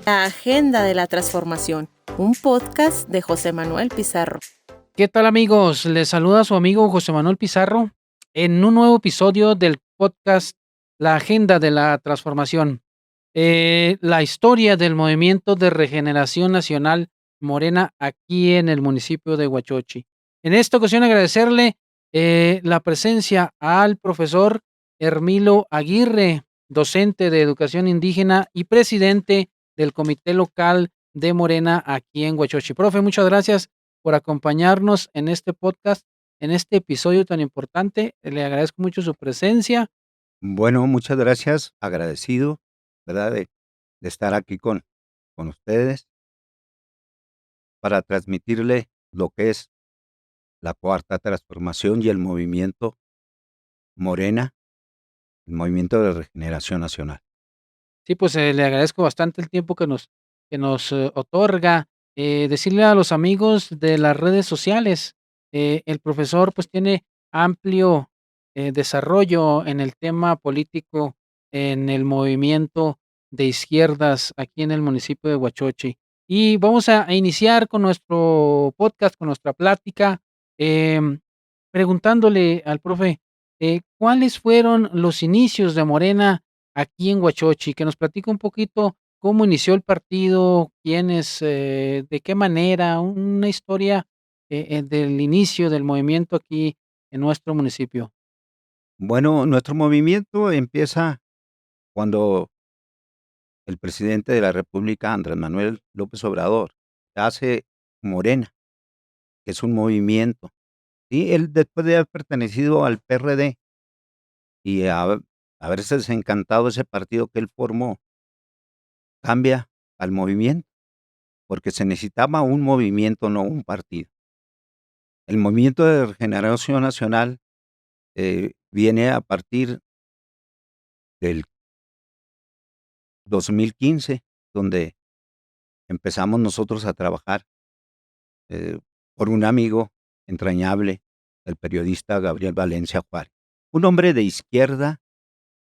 La Agenda de la Transformación, un podcast de José Manuel Pizarro. ¿Qué tal, amigos? Les saluda su amigo José Manuel Pizarro en un nuevo episodio del podcast La Agenda de la Transformación. La historia del Movimiento de Regeneración Nacional Morena aquí en el municipio de Huachochi. En esta ocasión agradecerle la presencia al profesor Hermilo Aguirre, docente de Educación Indígena y presidente del Comité Local de Morena aquí en Huachochi. Profe, muchas gracias por acompañarnos en este podcast, en este episodio tan importante. Le agradezco mucho su presencia. Bueno, muchas gracias, agradecido, ¿verdad? De estar aquí con ustedes para transmitirle lo que es la cuarta transformación y el movimiento Morena, el movimiento de regeneración nacional. Sí, pues le agradezco bastante el tiempo que nos otorga. Decirle a los amigos de las redes sociales, el profesor pues tiene amplio desarrollo en el tema político, en el movimiento de izquierdas aquí en el municipio de Huachochi. Y vamos a iniciar con nuestro podcast, con nuestra plática, em, preguntándole al profe, ¿cuáles fueron los inicios de Morena aquí en Huachochi? Que nos platique un poquito cómo inició el partido, quiénes, de qué manera, una historia, del inicio del movimiento aquí en nuestro municipio. Bueno, nuestro movimiento empieza cuando el presidente de la República, Andrés Manuel López Obrador, hace Morena, que es un movimiento. Y él, después de haber pertenecido al PRD y haberse desencantado ese partido que él formó, cambia al movimiento, porque se necesitaba un movimiento, no un partido. El Movimiento de Regeneración Nacional viene a partir del 2015, donde empezamos nosotros a trabajar eh, por un amigo entrañable, el periodista Gabriel Valencia Juárez, un hombre de izquierda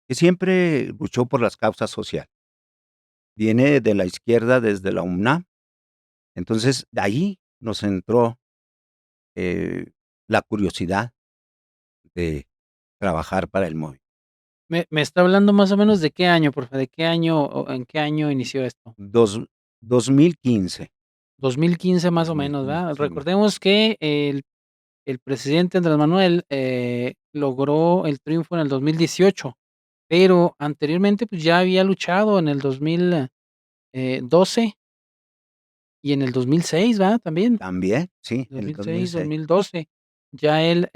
que siempre luchó por las causas sociales. Viene de la izquierda desde la UNAM, entonces de ahí nos entró eh, la curiosidad de trabajar para el móvil. Me está hablando más o menos de qué año, profe, ¿de qué año o en qué año inició esto? Dos 2015, 2015 más o menos, 2015, ¿verdad? sí. Recordemos que el presidente Andrés Manuel, logró el triunfo en el 2018, pero anteriormente, pues, ya había luchado en el 2012 y en el 2006, ¿verdad? También, También, sí, en el 2006, 2006. 2012, ya él,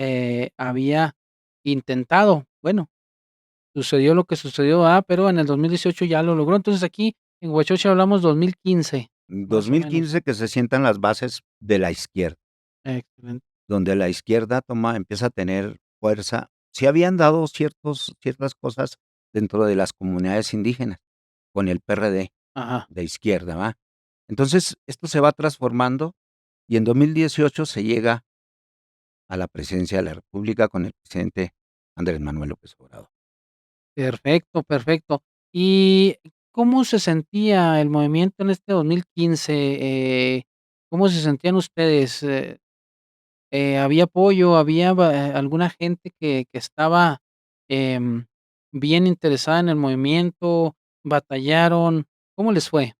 había intentado, bueno, sucedió lo que sucedió, ¿verdad? Pero en el 2018 ya lo logró. Entonces, aquí en Huachochi hablamos 2015, más o menos. 2015 que se sientan las bases de la izquierda, Excelente. donde la izquierda empieza a tener fuerza. Sí habían dado ciertas cosas dentro de las comunidades indígenas con el PRD Ajá. de izquierda, ¿va? Entonces, esto se va transformando y en 2018 se llega a la presidencia de la república con el presidente Andrés Manuel López Obrador. Perfecto, perfecto. ¿Y cómo se sentía el movimiento en este 2015? ¿Cómo se sentían ustedes? ¿Había apoyo? ¿Había alguna gente que estaba em, bien interesada en el movimiento? ¿Batallaron? ¿Cómo les fue?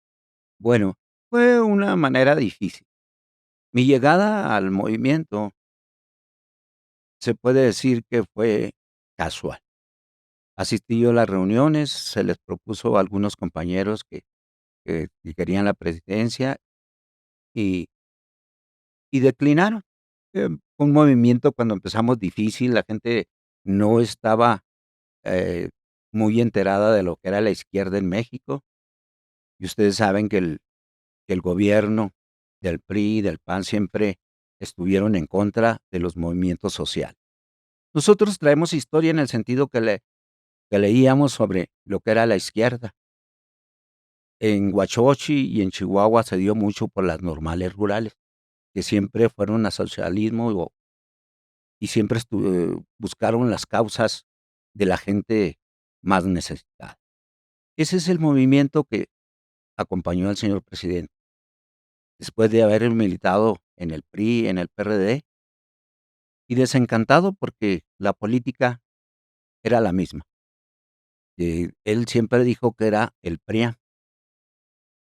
Bueno, fue una manera difícil. Mi llegada al movimiento se puede decir que fue casual. Asistí yo a las reuniones, se les propuso a algunos compañeros que querían la presidencia y declinaron. Fue un movimiento cuando empezamos difícil, la gente no estaba, eh, muy enterada de lo que era la izquierda en México, y ustedes saben que el gobierno del PRI, del PAN siempre estuvieron en contra de los movimientos sociales. Nosotros traemos historia en el sentido que leíamos sobre lo que era la izquierda. En Huachochi y en Chihuahua se dio mucho por las normales rurales, que siempre fueron a socialismo y siempre buscaron las causas de la gente más necesitada. Ese es el movimiento que acompañó al señor presidente. Después de haber militado en el PRI, en el PRD, y desencantado porque la política era la misma. Él siempre dijo que era el PRIAN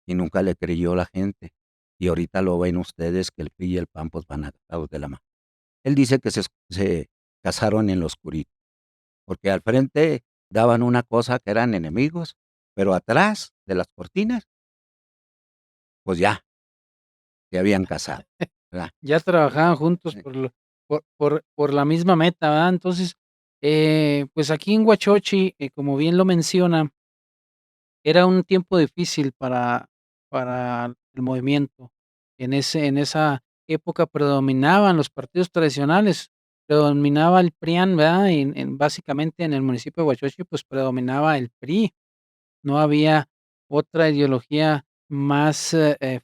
y nunca le creyó la gente. Y ahorita lo ven ustedes que el PRI y el PAN, pues, van atados de la mano. Él dice que se casaron en lo oscurito, porque al frente daban una cosa que eran enemigos, pero atrás de las cortinas, pues ya, se habían casado, ¿verdad? Ya trabajaban juntos Eh, por la misma meta, ¿verdad? Entonces, pues, aquí en Huachochi, como bien lo menciona, era un tiempo difícil para el movimiento. En esa época predominaban los partidos tradicionales, predominaba el PRIAN, ¿verdad? Básicamente en el municipio de Huachochi, pues, predominaba el PRI. No había otra ideología más,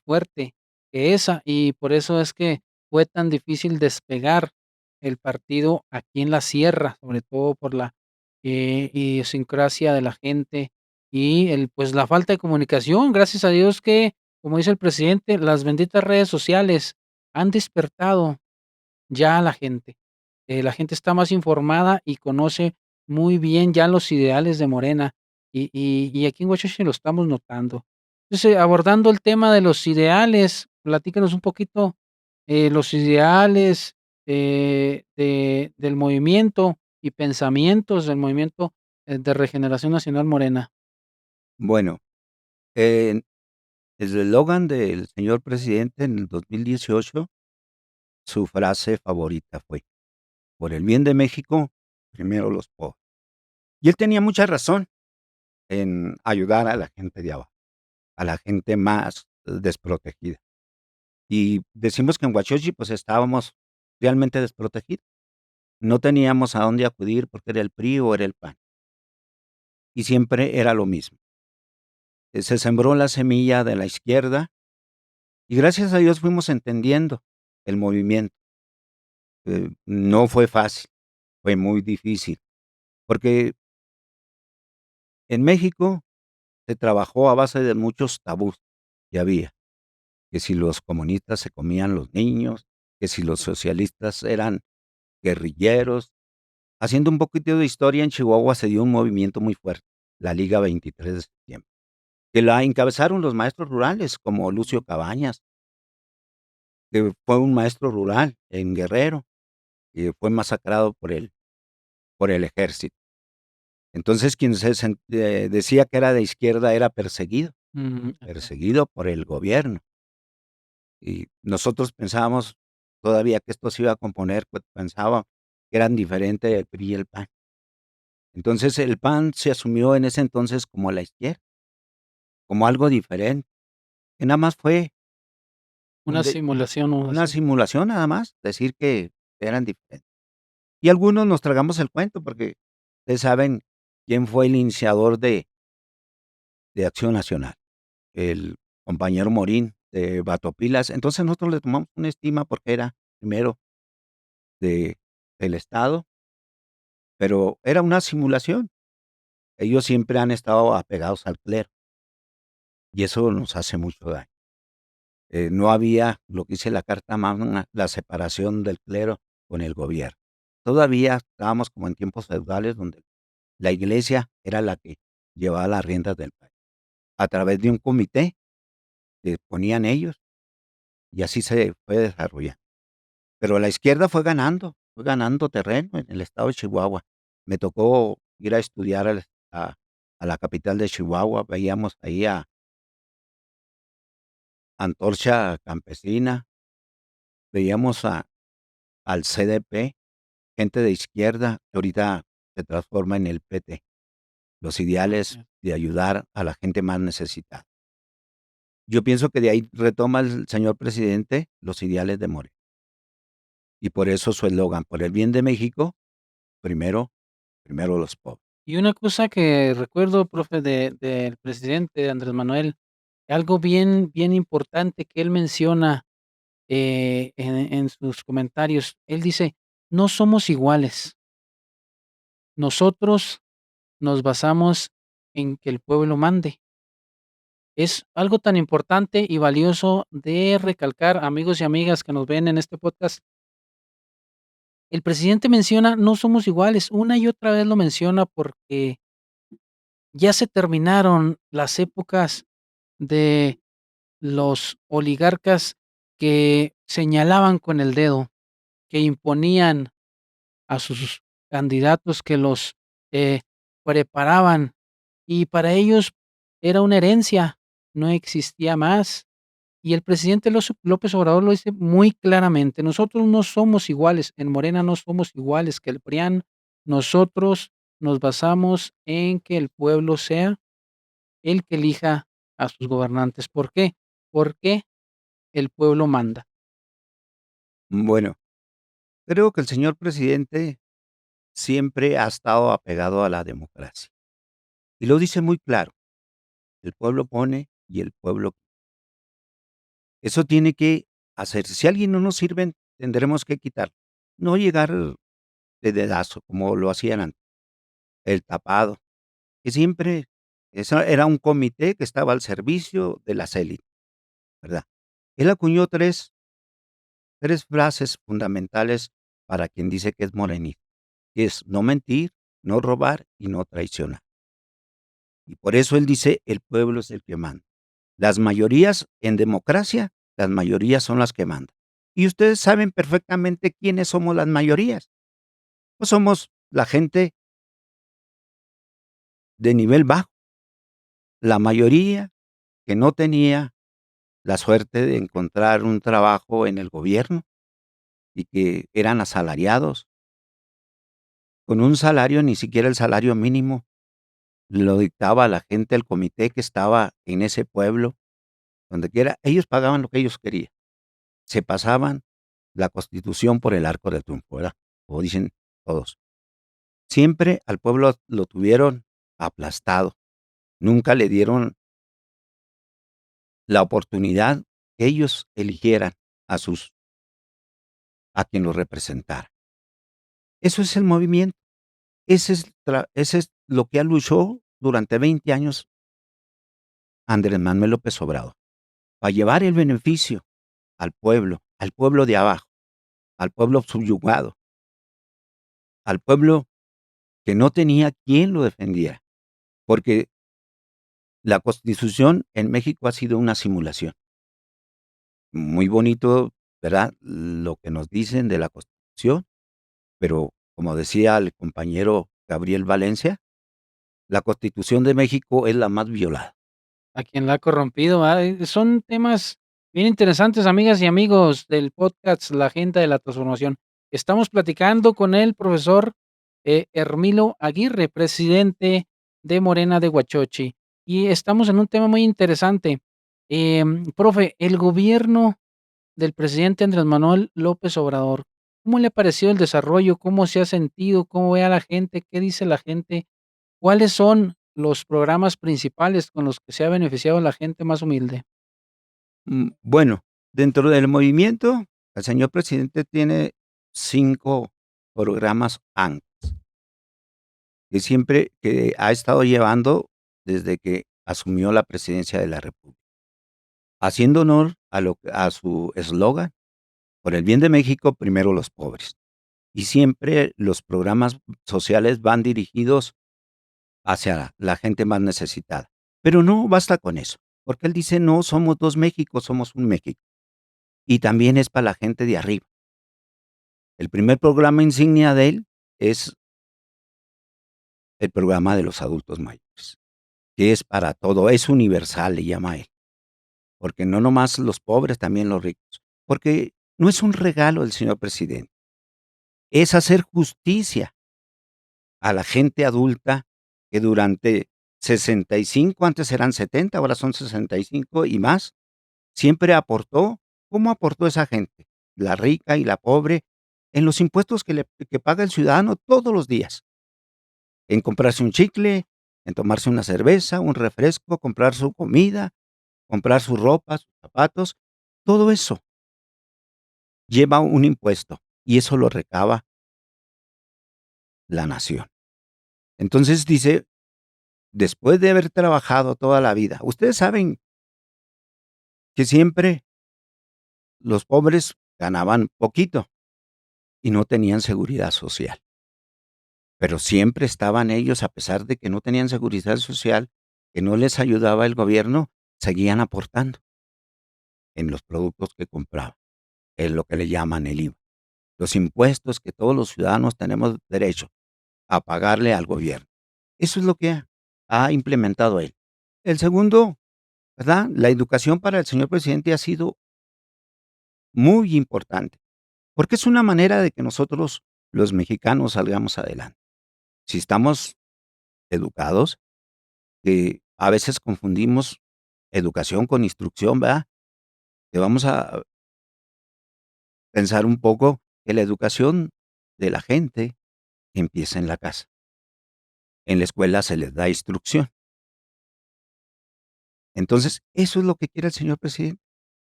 fuerte que esa, y por eso es que fue tan difícil despegar el partido aquí en la sierra, sobre todo por la, idiosincrasia de la gente y pues, la falta de comunicación. Gracias a Dios que, como dice el presidente, las benditas redes sociales han despertado ya a la gente. La gente está más informada y conoce muy bien ya los ideales de Morena, y aquí en Huachochi lo estamos notando. Entonces, abordando el tema de los ideales, platícanos un poquito, los ideales, del movimiento y pensamientos del movimiento, de Regeneración Nacional Morena. bueno, el eslogan del señor presidente en el 2018, su frase favorita fue: "Por el bien de México, primero los pobres". Y él tenía mucha razón en ayudar a la gente de abajo, a la gente más desprotegida. Y decimos que en Huachochi, pues, estábamos realmente desprotegidos. No teníamos a dónde acudir porque era el PRI o era el PAN, y siempre era lo mismo. Se sembró la semilla de la izquierda y gracias a Dios fuimos entendiendo el movimiento. No fue fácil, fue muy difícil, porque en México se trabajó a base de muchos tabús que había, que si los comunistas se comían los niños, que si los socialistas eran guerrilleros. Haciendo un poquito de historia, en Chihuahua se dio un movimiento muy fuerte, la Liga 23 de septiembre, que la encabezaron los maestros rurales, como Lucio Cabañas, que fue un maestro rural en Guerrero, y fue masacrado por el ejército. Entonces, quien decía que era de izquierda era Okey. perseguido por el gobierno. Y nosotros pensábamos todavía que esto se iba a componer, pues, pensaba que eran diferentes el PRI y el PAN. Entonces, el PAN se asumió en ese entonces como la izquierda, como algo diferente, que nada más fue un Una de simulación o una así. simulación nada más, decir que eran diferentes. Y algunos nos tragamos el cuento, porque ustedes saben quién fue el iniciador de Acción Nacional, el compañero Morín de Batopilas. Entonces, nosotros le tomamos una estima porque era primero de del Estado, pero era una simulación. Ellos siempre han estado apegados al clero, y eso nos hace mucho daño. No había lo que dice la Carta Magna, la separación del clero con el gobierno. Todavía estábamos como en tiempos feudales donde la iglesia era la que llevaba las riendas del país, a través de un comité que ponían ellos, y así se fue desarrollando. Pero la izquierda fue ganando terreno en el estado de Chihuahua. Me tocó ir a estudiar a la capital de Chihuahua, veíamos ahí a Antorcha Campesina, veíamos a al CDP, gente de izquierda que ahorita se transforma en el PT, los ideales Okey. de ayudar a la gente más necesitada. Yo pienso que de ahí retoma el señor presidente los ideales de Morena, y por eso su eslogan: "Por el bien de México, primero primero los pobres". Y una cosa que recuerdo, profe, del presidente Andrés Manuel, algo bien importante que él menciona, en sus comentarios. Él dice: "No somos iguales. Nosotros nos basamos en que el pueblo mande". Es algo tan importante y valioso de recalcar, amigos y amigas que nos ven en este podcast. El presidente menciona: "No somos iguales", una y otra vez lo menciona porque ya se terminaron las épocas de los oligarcas que señalaban con el dedo, que imponían a sus candidatos, que los, eh, preparaban, y para ellos era una herencia, no existía más. Y el presidente López Obrador lo dice muy claramente: "Nosotros no somos iguales, en Morena no somos iguales que el PRIAN, nosotros nos basamos en que el pueblo sea el que elija a sus gobernantes". ¿Por qué? Porque el pueblo manda. Bueno, creo que el señor presidente siempre ha estado apegado a la democracia, y lo dice muy claro: "El pueblo pone y el pueblo". Eso tiene que hacerse. Si alguien no nos sirve, tendremos que quitarlo, no llegar de dedazo como lo hacían antes, el tapado, que siempre eso era un comité que estaba al servicio de las élites, ¿verdad? Él acuñó tres frases fundamentales para quien dice que es morenista, que es no mentir, no robar y no traicionar. Y por eso él dice: "El pueblo es el que manda". Las mayorías en democracia, las mayorías son las que mandan. Y ustedes saben perfectamente quiénes somos las mayorías. Pues somos la gente de nivel bajo, la mayoría que no tenía la suerte de encontrar un trabajo en el gobierno y que eran asalariados, con un salario, ni siquiera el salario mínimo lo dictaba la gente, el comité que estaba en ese pueblo, donde quiera, ellos pagaban lo que ellos querían. Se pasaban la Constitución por el arco del triunfo, ¿verdad? Como dicen todos. Siempre al pueblo lo tuvieron aplastado, nunca le dieron la oportunidad que ellos eligieran a quien los representara. Eso es el movimiento, ese es lo que luchó durante 20 años Andrés Manuel López Obrador, para llevar el beneficio al pueblo de abajo, al pueblo subyugado, al pueblo que no tenía quien lo defendiera, porque la Constitución en México ha sido una simulación. Muy bonito, ¿verdad?, lo que nos dicen de la Constitución, pero como decía el compañero Gabriel Valencia, la Constitución de México es la más violada. A quien la ha corrompido, son temas bien interesantes, amigas y amigos del podcast La Agenda de la Transformación. Estamos platicando con el profesor, Hermilo Aguirre, presidente de Morena de Huachochi, y estamos en un tema muy interesante. Profe, el gobierno del presidente Andrés Manuel López Obrador, ¿cómo le ha parecido el desarrollo? ¿Cómo se ha sentido? ¿Cómo ve a la gente? ¿Qué dice la gente? ¿Cuáles son los programas principales con los que se ha beneficiado la gente más humilde? Bueno, dentro del movimiento, el señor presidente tiene 5 programas anclas, que ha estado llevando desde que asumió la presidencia de la república, haciendo honor a su eslogan: "Por el bien de México, primero los pobres". Y siempre los programas sociales van dirigidos hacia la gente más necesitada. Pero no basta con eso, porque él dice: "No somos 2 Méxicos, somos un México". Y también es para la gente de arriba. El primer programa insignia de él es el programa de los adultos mayores, que es para todo, es universal, le llama él, porque no nomás los pobres, también los ricos, porque no es un regalo del señor presidente, es hacer justicia a la gente adulta que durante 65, antes eran 70, ahora son 65 y más, siempre aportó. ¿Cómo aportó esa gente? La rica y la pobre, en los impuestos que paga el ciudadano todos los días, en comprarse un chicle, en tomarse una cerveza, un refresco, comprar su comida, comprar su ropa, sus zapatos, todo eso lleva un impuesto y eso lo recaba la nación. Entonces dice, después de haber trabajado toda la vida, ustedes saben que siempre los pobres ganaban poquito y no tenían seguridad social, pero siempre estaban ellos, a pesar de que no tenían seguridad social, que no les ayudaba el gobierno, seguían aportando en los productos que compraban, es lo que le llaman el IVA, los impuestos que todos los ciudadanos tenemos derecho a pagarle al gobierno. Eso es lo que ha implementado él. El segundo, ¿verdad? La educación para el señor presidente ha sido muy importante, porque es una manera de que nosotros, los mexicanos, salgamos adelante. Si estamos educados, que a veces confundimos educación con instrucción, ¿verdad? Que vamos a pensar un poco que la educación de la gente empieza en la casa. En la escuela se les da instrucción. Entonces, eso es lo que quiere el señor presidente,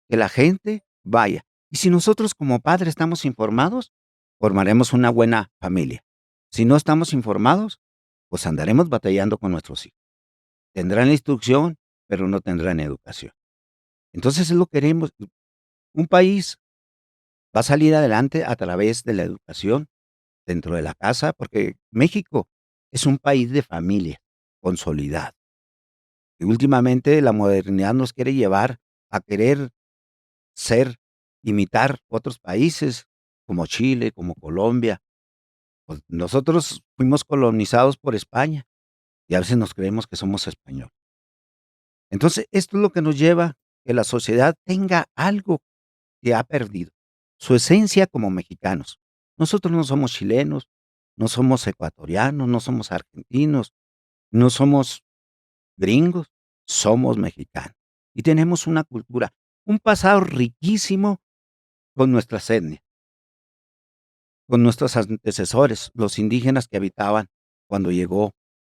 que la gente vaya. Y si nosotros como padres estamos informados, formaremos una buena familia. Si no estamos informados, pues andaremos batallando con nuestros hijos. Tendrán la instrucción, pero no tendrán educación. Entonces, es lo que queremos. Un país va a salir adelante a través de la educación dentro de la casa, porque México es un país de familia consolidado. Y últimamente la modernidad nos quiere llevar a querer ser, imitar otros países como Chile, como Colombia. Pues nosotros fuimos colonizados por España y a veces nos creemos que somos españoles. Entonces, esto es lo que nos lleva que la sociedad tenga algo que ha perdido, su esencia como mexicanos. Nosotros no somos chilenos, no somos ecuatorianos, no somos argentinos, no somos gringos, somos mexicanos y tenemos una cultura, un pasado riquísimo con nuestras etnias, con nuestros antecesores, los indígenas que habitaban cuando llegó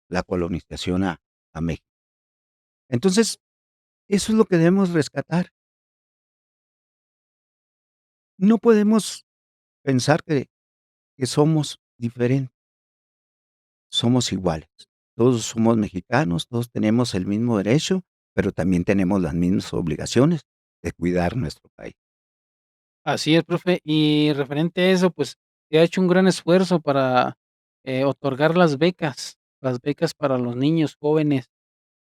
la colonización a México. Entonces, eso es lo que debemos rescatar. No podemos pensar que somos diferentes, somos iguales. Todos somos mexicanos, todos tenemos el mismo derecho, pero también tenemos las mismas obligaciones de cuidar nuestro país. Así es, profe. Y referente a eso, pues, se ha hecho un gran esfuerzo para, otorgar las becas para los niños, jóvenes,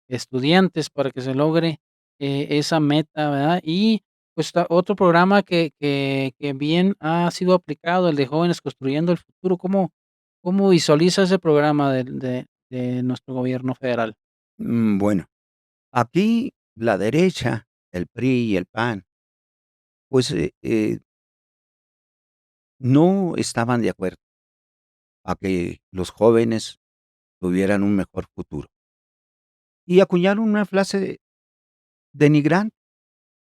estudiantes, para que se logre, esa meta, ¿verdad? Y, pues, otro programa que bien ha sido aplicado, el de Jóvenes Construyendo el Futuro, ¿cómo visualiza ese programa de nuestro gobierno federal? Bueno, aquí la derecha, el PRI y el PAN, pues, no estaban de acuerdo a que los jóvenes tuvieran un mejor futuro. Y acuñaron una frase denigrante,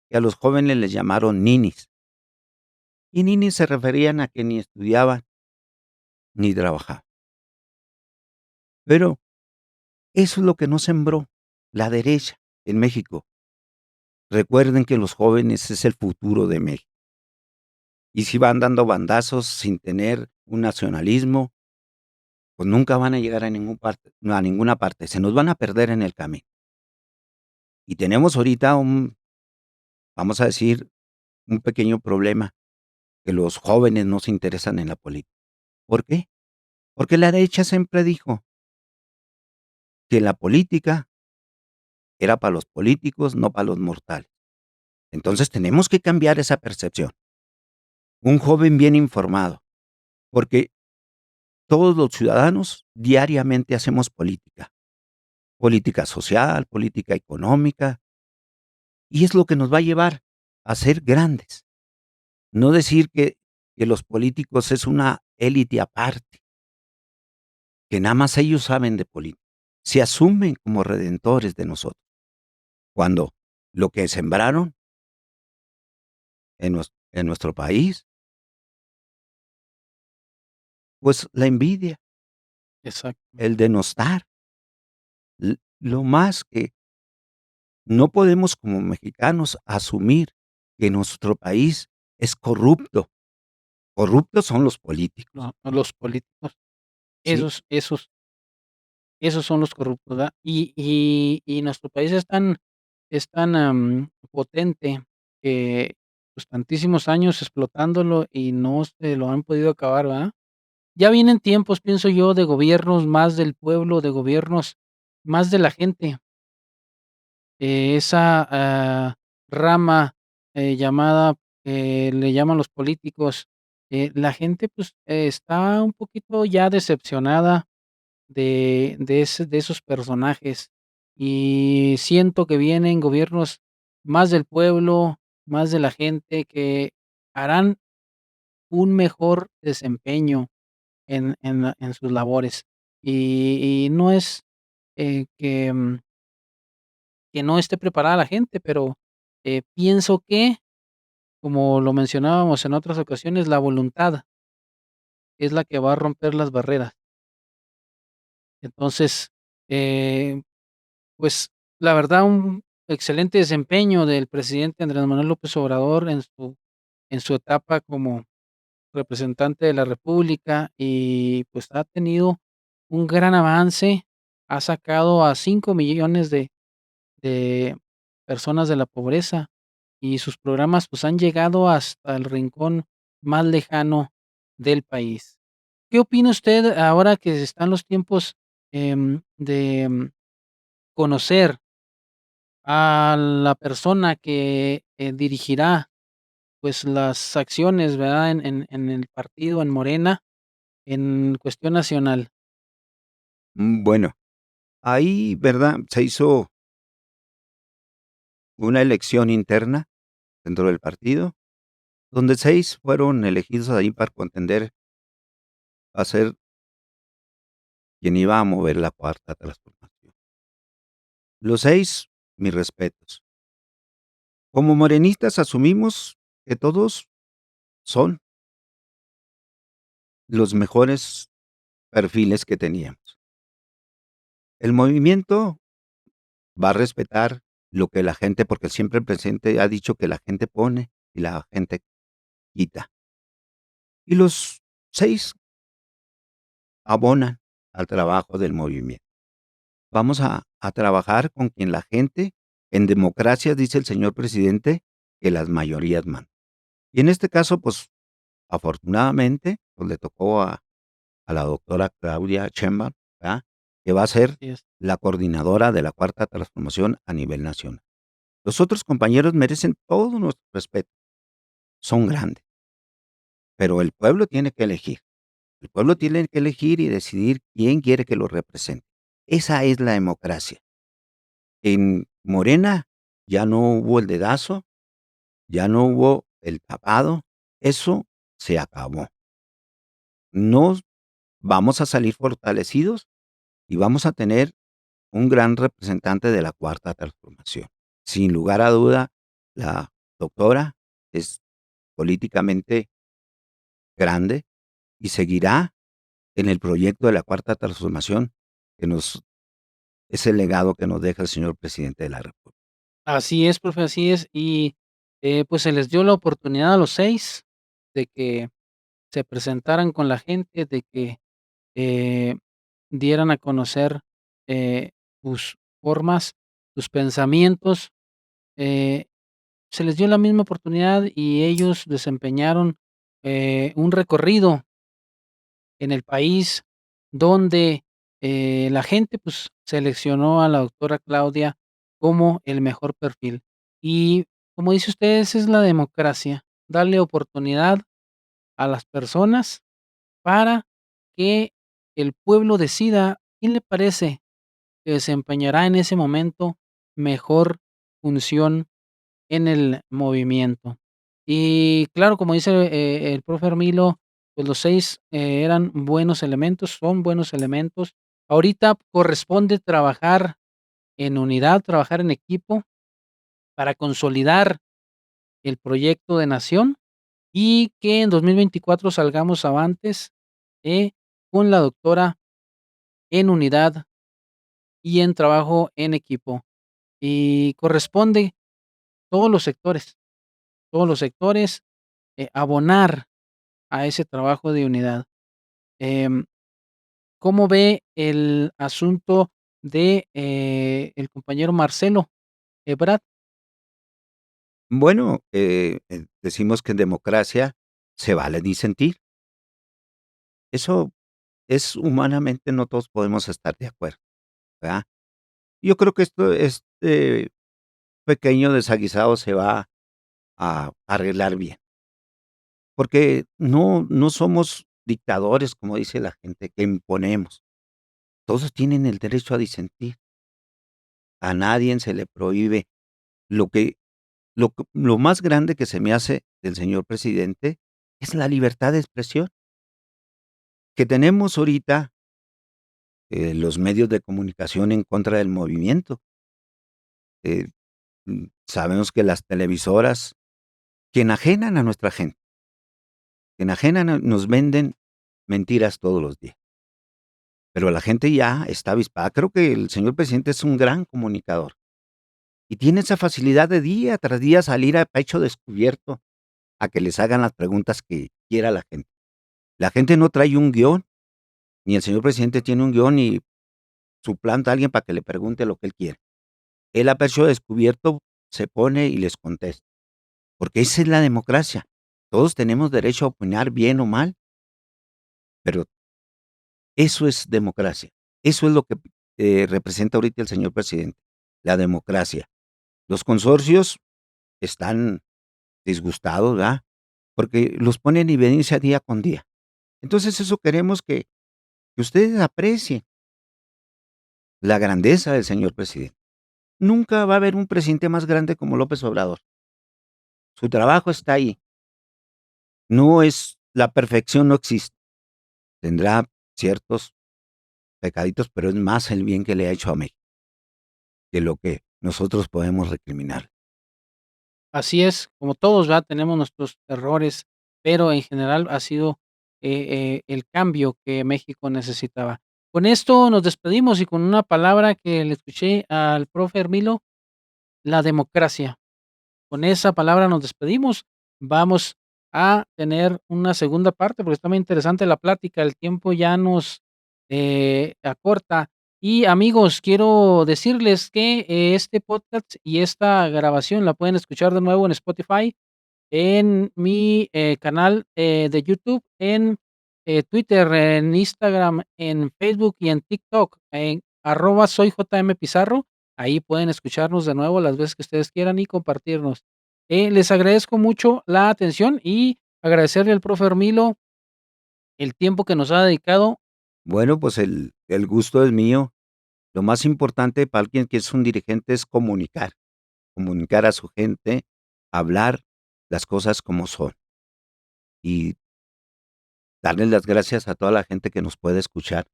que a los jóvenes les llamaron ninis. Y ninis se referían a que ni estudiaban ni trabajaban. Pero eso es lo que no sembró la derecha en México. Recuerden que los jóvenes es el futuro de México. Y si van dando bandazos sin tener un nacionalismo, pues nunca van a llegar a ninguna parte, se nos van a perder en el camino. Y tenemos ahorita vamos a decir, un pequeño problema, que los jóvenes no se interesan en la política. ¿Por qué? Porque la derecha siempre dijo que la política era para los políticos, no para los mortales. Entonces tenemos que cambiar esa percepción. Un joven bien informado, porque todos los ciudadanos diariamente hacemos política, política social, política económica, y es lo que nos va a llevar a ser grandes. No decir que los políticos es una élite aparte, que nada más ellos saben de política. Se asumen como redentores de nosotros, cuando lo que sembraron en nuestro país, pues la envidia, Exacto. el denostar, lo más que no podemos como mexicanos asumir que nuestro país es corrupto. Corruptos son los políticos, Los políticos, ¿sí? esos son los corruptos, ¿verdad? Y nuestro país es tan es tan, potente que, pues, tantísimos años explotándolo y no se lo han podido acabar, ¿verdad? Ya vienen tiempos, pienso yo, de gobiernos más del pueblo, de gobiernos más de la gente. Esa, rama, llamada, le llaman los políticos, la gente, pues, está un poquito ya decepcionada de esos personajes, y siento que vienen gobiernos más del pueblo, más de la gente, que harán un mejor desempeño en sus labores. Y no es, que no esté preparada la gente, pero, pienso que, como lo mencionábamos en otras ocasiones, la voluntad es la que va a romper las barreras. Entonces, eh, pues, la verdad, un excelente desempeño del presidente Andrés Manuel López Obrador en su etapa como representante de la república y, pues, ha tenido un gran avance, ha sacado a 5 millones de personas de la pobreza, y sus programas, pues, han llegado hasta el rincón más lejano del país. ¿Qué opina usted ahora que están los tiempos, de conocer a la persona que, dirigirá, pues, las acciones, verdad, en el partido, en Morena, en cuestión nacional? Bueno, ahí, ¿verdad? Se hizo una elección interna dentro del partido, donde 6 fueron elegidos ahí para contender a ser quien iba a mover la cuarta transformación. Los 6, mis respetos. Como morenistas asumimos que todos son los mejores perfiles que teníamos. El movimiento va a respetar lo que la gente, porque siempre el presidente ha dicho que la gente pone y la gente quita. Y los 6 abonan al trabajo del movimiento. Vamos a trabajar con quien la gente, en democracia, dice el señor presidente, que las mayorías mandan. Y en este caso, pues, afortunadamente, pues, le tocó a la doctora Claudia Sheinbaum, ¿verdad? Que va a ser Así es. la coordinadora de la cuarta transformación a nivel nacional. Los otros compañeros merecen todo nuestro respeto, son grandes, pero el pueblo tiene que elegir. El pueblo tiene que elegir y decidir quién quiere que lo represente. Esa es la democracia. En Morena ya no hubo el dedazo, ya no hubo el tapado, eso se acabó. Nos vamos a salir fortalecidos y vamos a tener un gran representante de la cuarta transformación. Sin lugar a duda, la doctora es políticamente grande y seguirá en el proyecto de la cuarta transformación que nos es el legado que nos deja el señor presidente de la república. Así es, profe, así es. Y, pues, se les dio la oportunidad a los 6 de que se presentaran con la gente, de que, eh, dieran a conocer, sus formas, sus pensamientos, eh, se les dio la misma oportunidad y ellos desempeñaron, un recorrido en el país donde, la gente, pues, seleccionó a la doctora Claudia como el mejor perfil. Y como dice usted, esa es la democracia, darle oportunidad a las personas para que el pueblo decida quién le parece que desempeñará en ese momento mejor función en el movimiento. Y claro, como dice, el profe Armilo, pues los 6 eran buenos elementos, son buenos elementos. Ahorita corresponde trabajar en unidad, trabajar en equipo para consolidar el proyecto de nación y que en 2024 salgamos avantes, con la doctora en unidad y en trabajo en equipo. Y corresponde todos los sectores, abonar a ese trabajo de unidad. Em, ¿Cómo ve el asunto de, el compañero Marcelo? Brad. Bueno, decimos que en democracia se vale disentir. Eso es humanamente, no todos podemos estar de acuerdo, ¿verdad? Yo creo que este pequeño desaguisado se va a arreglar bien, porque no somos dictadores, como dice la gente, que imponemos. Todos tienen el derecho a disentir. A nadie se le prohíbe. Lo que lo más grande que se me hace del señor presidente es la libertad de expresión que tenemos ahorita, los medios de comunicación en contra del movimiento. Eh, Sabemos que las televisoras que enajenan a nuestra gente, que enajenan nos venden mentiras todos los días, pero la gente ya está avispada. Creo que el señor presidente es un gran comunicador y tiene esa facilidad de día tras día salir a pecho descubierto a que les hagan las preguntas que quiera la gente. La gente no trae un guión, ni el señor presidente tiene un guión, ni suplanta a alguien para que le pregunte lo que él quiere. Él a pecho descubierto se pone y les contesta, porque esa es la democracia. Todos tenemos derecho a opinar bien o mal, pero eso es democracia. Eso es lo que representa ahorita el señor presidente, la democracia. Los consorcios están disgustados, ¿verdad? Porque los pone en evidencia día con día. Entonces eso queremos que ustedes aprecien la grandeza del señor presidente. Nunca va a haber un presidente más grande como López Obrador. Su trabajo está ahí. No es la perfección, no existe. Tendrá ciertos pecaditos, pero es más el bien que le ha hecho a México que lo que nosotros podemos recriminar. Así es, como todos, ¿verdad? Tenemos nuestros errores, pero en general ha sido, el cambio que México necesitaba. Con esto nos despedimos y con una palabra que le escuché al profe Hermilo, la democracia. Con esa palabra nos despedimos. Vamos a tener una segunda parte, porque está muy interesante la plática, el tiempo ya nos, acorta. Y amigos, quiero decirles que, este podcast y esta grabación la pueden escuchar de nuevo en Spotify, en mi, canal, de YouTube, en, Twitter, en Instagram, en Facebook y en TikTok, en @soy JM Pizarro. Ahí pueden escucharnos de nuevo las veces que ustedes quieran y compartirnos. Les agradezco mucho la atención y agradecerle al profe Hermilo el tiempo que nos ha dedicado. Bueno, pues el gusto es mío. Lo más importante para alguien que es un dirigente es comunicar a su gente, hablar las cosas como son y darles las gracias a toda la gente que nos puede escuchar,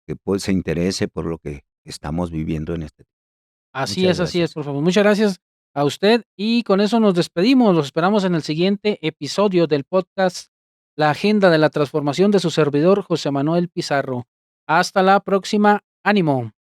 que pues se interese por lo que estamos viviendo en este. Muchas Así es, gracias. por favor. Muchas gracias a usted y con eso nos despedimos. Los esperamos en el siguiente episodio del podcast La Agenda de la Transformación de su servidor José Manuel Pizarro. Hasta la próxima. Ánimo.